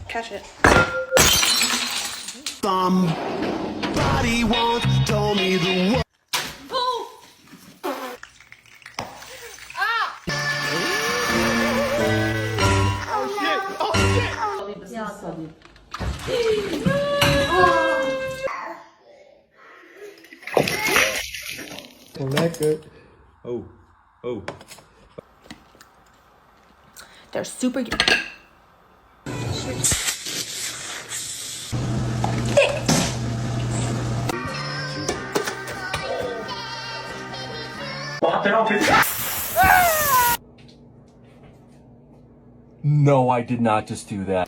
Catch it. Somebody once told me the word. Oh. They're super. No, I did not just do that.